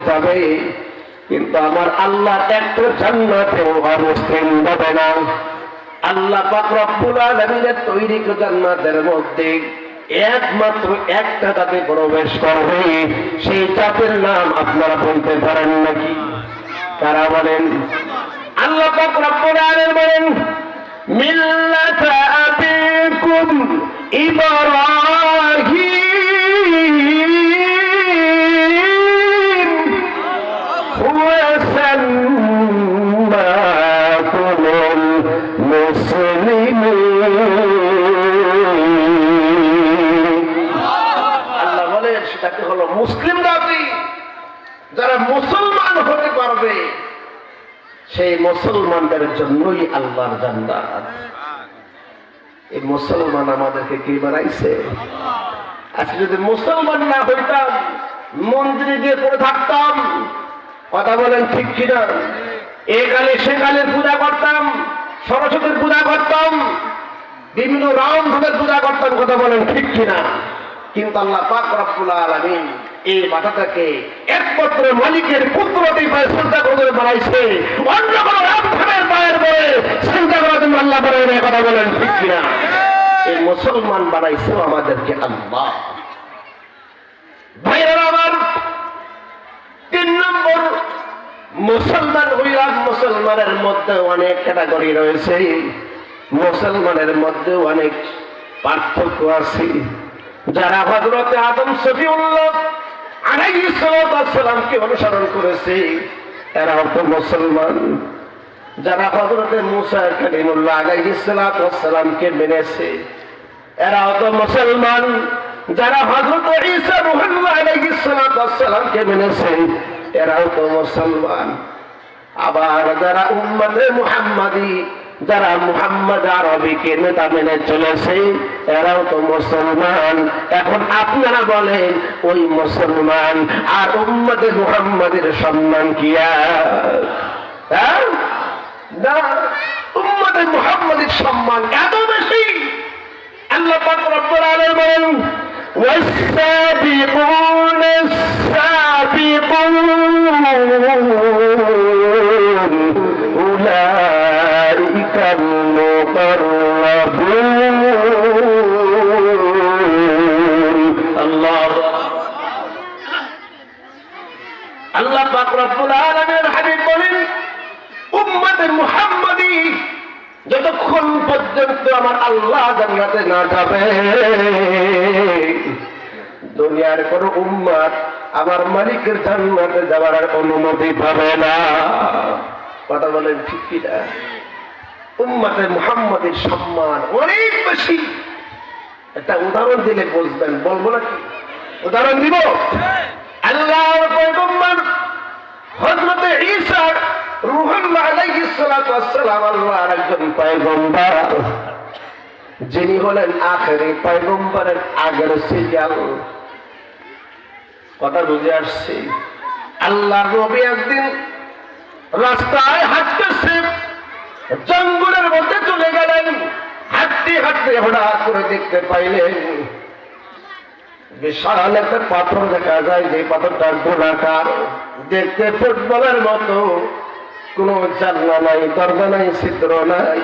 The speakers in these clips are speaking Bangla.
যাবে, কিন্তু আমার আল্লাহ একটা জান্নাতেও অমুসলিম যাবে না। আল্লাহ পাক রব্বুল আলামিনের তৈরি জান্নাতের মধ্যে একমাত্র একটা জাতি প্রবেশ করবে, সেই জাতির নাম আপনারা বলতে পারেন নাকি? কারা বলেন? আল্লাহ পাক রব্বুল আলামিন বলেন, মিল্লাতা আবিকুম ইব্রাহিম হুয়া সাম্মাকুমুল মুসলিমিন। আল্লাহ বলেন সেটাকে হলো মুসলিম জাতি। যারা মুসলমান হতে পারবে সেই মুসলমানদের জন্যই আল্লাহর জান্নাত। এই মুসলমান আমাদেরকে কে বানাইছে? আজকে যদি মুসলমান না হইতাম, মন্দিরে গিয়ে পড়ে থাকতাম, কথা বলেন ঠিক কিনা? এ কালে সে কালের পূজা করতাম, সরস্বতীর পূজা করতাম, বিভিন্ন রামধনের পূজা করতাম, কথা বলেন ঠিক কিনা? কিন্তু আল্লাহ পাক রব্বুল আলামিন এই মাথাটাকে একমাত্র মালিকের পুত্রটি পায়ে শ্রদ্ধা করে বানাইছে। অন্য কোন রামধনের পায়ের পরে শ্রদ্ধা করার জন্য আল্লাহ বানাইছে, কথা বলেন ঠিক কিনা? এই মুসলমান বানাইছে আমাদেরকে আল্লাহ। ভাইরা আমার, 3 নম্বর মুসলমান হইলাম। মুসলমানের মধ্যে অনেক ক্যাটাগরি রয়েছে, মুসলমানের মধ্যে অনেক পার্থক্য আছে। যারা হযরত আদম সফিউল্লাহ আলাইহিস সালামকে অনুসরণ করেছে এরাও তো মুসলমান। যারা হযরত মুসা কালিমুল্লাহ আলাইহিস সালামকে মেনেছে এরাও তো মুসলমান। যারা হযরত ঈসা মুহাম্মদ আলাইহিস সালামকে মেনেছে এরাও তো মুসলমান। আবার যারা উম্মতে মুহাম্মাদি, যারা মুহাম্মদ আরবিকে নেতা মেনে চলেছে এরাও তো মুসলমান। এখন আপনারা বলেন ওই মুসলমান আর উম্মতে মুহাম্মাদের সম্মান কি আর? না, উম্মতে মুহাম্মাদের সম্মান এত বেশি। আল্লাহ পাক রব্বুল আলামিন বলেন, والسابقون السابقون أولئك المقربون। আল্লাহ পাক রব্বুল আলামিন হাবিব বলেন, উম্মতে মুহাম্মাদি যতক্ষণ পর্যন্ত আমার আল্লাহ জান্নাতে না যাবে, দুনিয়ার কোন উম্মত আমার মালিকের জান্নাতে যাওয়ার অনুমতি পাবে না। কথা বলেন ঠিক কিনা? উম্মতে মুহাম্মাদের সম্মান অনেক বেশি। একটা উদাহরণ দিলে বুঝবেন, বলবো নাকি? উদাহরণ দিব। আল্লাহর পয়গম্বর হযরত ঈসা রূহুল্লাহ আলাইহিস সালাম আল্লাহর একজন পয়গম্বর, যিনি হলেন আখেরি পয়গম্বরের আগের সিরিয়াল। কথা বুঝে আসছে? আল্লাহর নবী একদিন রাস্তায় হাঁটতেছে, জঙ্গলের মধ্যে চলে গেলেন। হাঁটতে হাঁটতে হঠাৎ করে দেখতে পাইলেন বিশাল একটা পাথর দেখা যায়, যে পাথরটা গোলাকার, দেখতে ফুটবলের মতো, কোনো জানলা নাই, দরজা নাই, ছিদ্র নাই।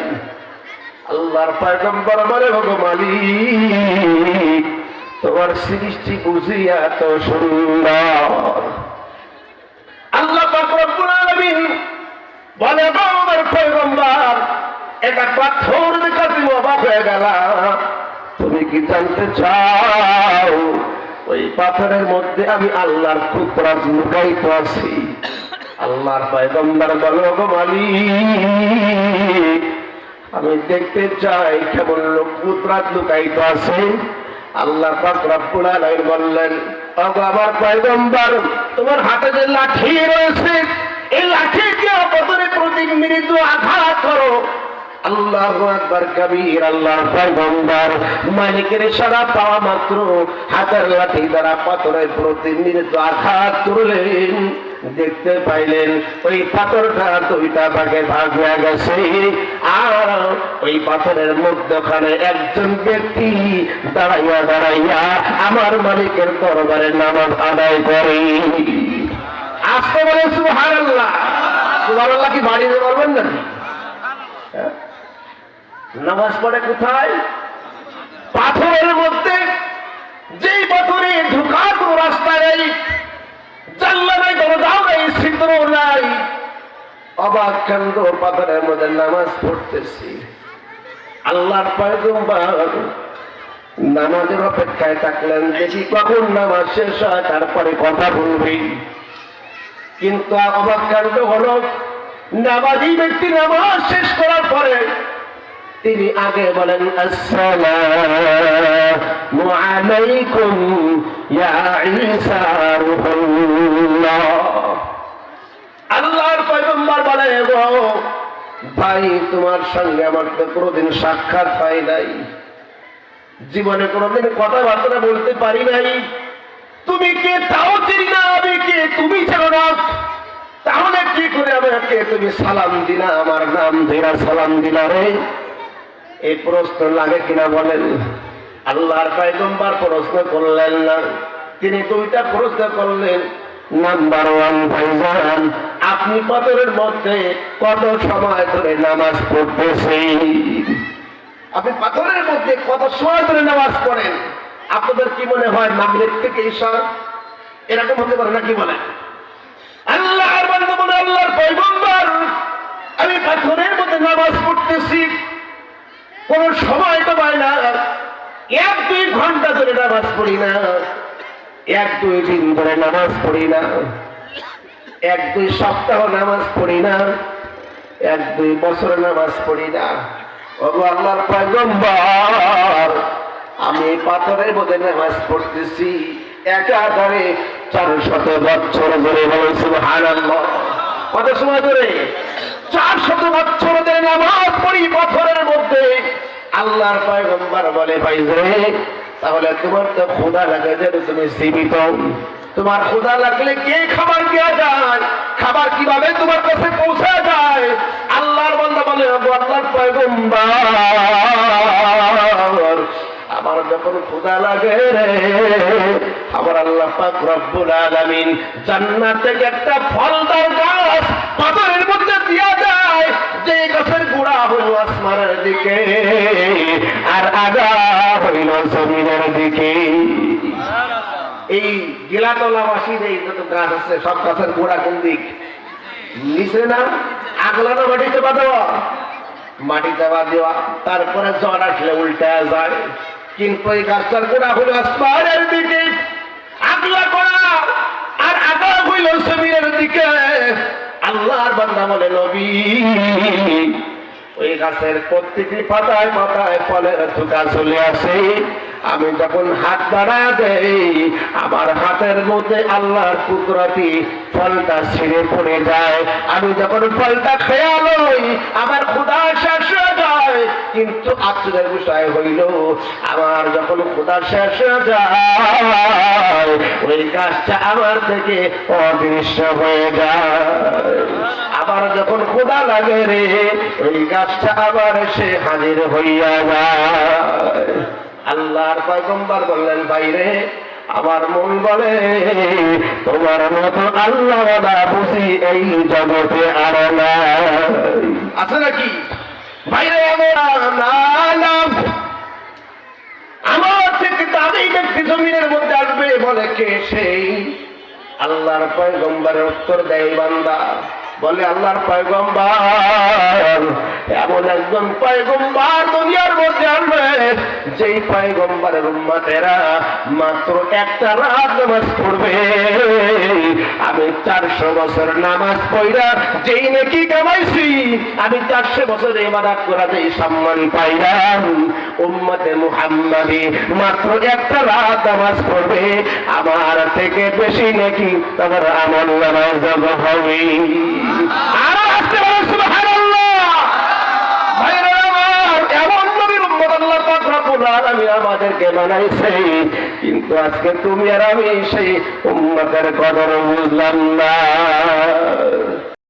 আল্লাহর পয়গম্বর বলে, ওগো মালিক, তোমার সৃষ্টি বুঝি এত সুন্দর। আল্লাহ পাক রব্বুল আলামিন বলে, আমার পয়গম্বর, এটা পাথর দেখে তুমি অবাক হয়ে গেলাম। তুমি কি জানতে চাও ওই পাথরের মধ্যে আমি আল্লাহর কুদরত লুকায়িত আছি? আল্লাহর পয়গম্বর বলে, ওগো মালিক, আমি দেখতে চাই কেমন কুদরত লুকায়িত আছে। আল্লাহ পাক রব্বুল আলামিন বললেন, ওগো আমার পয়গম্বর, তোমার হাতে যে লাঠি রয়েছে, এই লাঠি দিয়ে পাথরের প্রতি মৃদু আঘাত করো। আল্লাহু আকবার কবীর। আল্লাহর পয়গম্বর মালিকের ইশারা পাওয়া মাত্র হাতের লাঠি দ্বারা পাথরের প্রতি মৃদু আঘাত করলেন। দেখতে পাইলেন ওই পাথরটা 2টা ভাগে ভাগ হয়ে গেছে, আর ওই পাথরের মধ্যখানে একজন ব্যক্তি দাঁড়াইয়া দাঁড়াইয়া আমার মালিকের দরবারে নামাজ আদায় করে। বলে সুবহানাল্লাহ। সুবহানাল্লাহ কি বাড়িতে বলবেন নাকি? নামাজ পড়ে কোথায়? পাথরের মধ্যে। যেই পাথরে ঢোকার কোন রাস্তা নেই, জানলা নাই, দরজাও নাই, ছিদ্র নাই, অবাক কাণ্ড, পাথরের মধ্যে নামাজ পড়তেছি। আল্লাহর পয়গম্বর নামাজের অপেক্ষায় থাকলেন, দেখি কখন নামাজ শেষ হয় তারপরে কথা বলবি। কিন্তু অবাক কাণ্ড হলো, নামাজি ব্যক্তি নামাজ শেষ করার পরে তিনি আগে বলেন আসসালামু আলাইকুম ইয়া ঈসা রূহুল্লাহ। আল্লাহর পয়গম্বর বলে, ভাই তোমার সঙ্গে আমার তো কোনোদিন সাক্ষাৎ হয় নাই, জীবনে কোনোদিন কথাবার্তা বলতে পারি নাই, তুমি কে তাও চিনি না, আমি কে তুমি জানো না, তাহলে কি করে আমাকে তুমি সালাম দিলা, আমার নাম ধরে সালাম দিলা রে? এই প্রশ্ন লাগে কিনা বলেন? আল্লাহর পয়গম্বর প্রশ্ন করলেন না, তিনি দুইটা প্রশ্ন করলেন। নাম্বার ওয়ান, ভাইজান আপনি পাথরের মধ্যে কত সময় ধরে নামাজ পড়তেছেন? আপনি পাথরের মধ্যে কত সময় ধরে নামাজ পড়েন? আপনাদের কি মনে হয় মাগরিব থেকে ঈশা এরকম হতে পারে নাকি বলেন? আল্লাহর বান্দা বলে, আল্লাহর পয়গম্বর আমি পাথরের মধ্যে নামাজ পড়তেছি, কোন সময় তো পাই না, 1-2 ঘন্টা ধরে নামাজ পড়ি না, 1-2 দিন ধরে নামাজ পড়ি না, 1-2 সপ্তাহ নামাজ পড়ি না, 1-2 বছর নামাজ পড়ি না। ওগো আল্লাহর পয়গম্বর আমি পাথরের মধ্যে নামাজ পড়তেছি একাধারে 400 বছর ধরে। বলেন সুবহানাল্লাহ। কত সময় ধরে? 400 বছর ধরে নামাজ পড়ি পাথরের মধ্যে। আল্লাহর পয়গম্বর বলে, ভাই রে তাহলে তোমার তো ক্ষুধা লাগে যে তুমি জীবিত, তোমার ক্ষুধা লাগলে কে খাবার দেওয়া যায়, খাবার কিভাবে তোমার কাছে পৌঁছা যায়? আল্লাহর বান্দা বলে, আল্লাহর পয়গম্বর আমার যখন ক্ষুধা লাগে রে, আমার আল্লাহ পাক রব্বুল আলামিন জান্নাত থেকে একটা ফলদার গাছ পাথরের মধ্যে দিয়া যায়, যে গাছের গোড়া হইল আসমানের দিকে আর আগা হইল জমিনের দিকে। এই গিলাতলাবাসীর এই যত গাছ আছে সব গাছের গোড়া কোন দিক? নিচে না? আগলানো মাটিতে বাঁধা, মাটিতে বাঁধা, তারপরে জ্বর আসলে উল্টা যায়। কিন্তু এই গাছটার গোড়া হইল আসমানের দিকে, আগলা করা আর আগা হইল জমিনের দিকে। আল্লাহর বান্দা বলে, নবী ওই গাছের প্রত্যেকটি পাতায় পাতায় ফলের থুকা চলে আসে, আমি যখন হাত বাড়ায় দেই আমার হাতের মধ্যে আল্লাহর কুদরতি ফলটা ছিঁড়ে পড়ে যায়। আমি যখন ফলটা খেয়ে লই আমার ক্ষুধা শেষ হয়ে যায়, কিন্তু আশ্চর্যের বিষয় হইল আমার যখন ক্ষুধা শেষ হয়ে যায় ওই গাছটা আমার থেকে অদৃশ্য হয়ে যায়। আবার যখন ক্ষুধা লাগে রে ওই গাছটা আবার এসে হাজির হইয়া যায়। আল্লাহর পয়গম্বর বললেন, বাইরে আমার মন বলে তোমার মতো আল্লাহ বুঝি এই জগতে আর নাই। আছে নাকি বাইরে? আমার থেকে দাবি ব্যক্তি জমিনের মধ্যে আসবে, বলে কে সেই? আল্লাহর পয়গম্বরের উত্তর দেয় বান্দা, বলে আল্লাহর পয়গম্বর এমন একজন পয়গম্বর দুনিয়ার মধ্যে আসবে যেই পয়গম্বরের উম্মতেরা মাত্র একটা রাত নামাজ পড়বে। আমি 400 বছর নামাজ পড়া যেই নেকি কামাইছি, আমি 400 বছর ইবাদত করা যেই সম্মান পাইলাম, উম্মতে মুহাম্মাদি মাত্র একটা রাত নামাজ পড়বে, আমার থেকে বেশি নেকি তাদের আমল নামাজ হবে। আরো আসতে বলেন সুবহানাল্লাহ। ভাইরা আমার, এমন নবীর উম্মত আল্লাহ পাক রব্বুল আলামিন আমাদেরকে বানাইছে, কিন্তু আজকে তুমি আর আমি সেই উম্মতের কদর বুঝলাম না।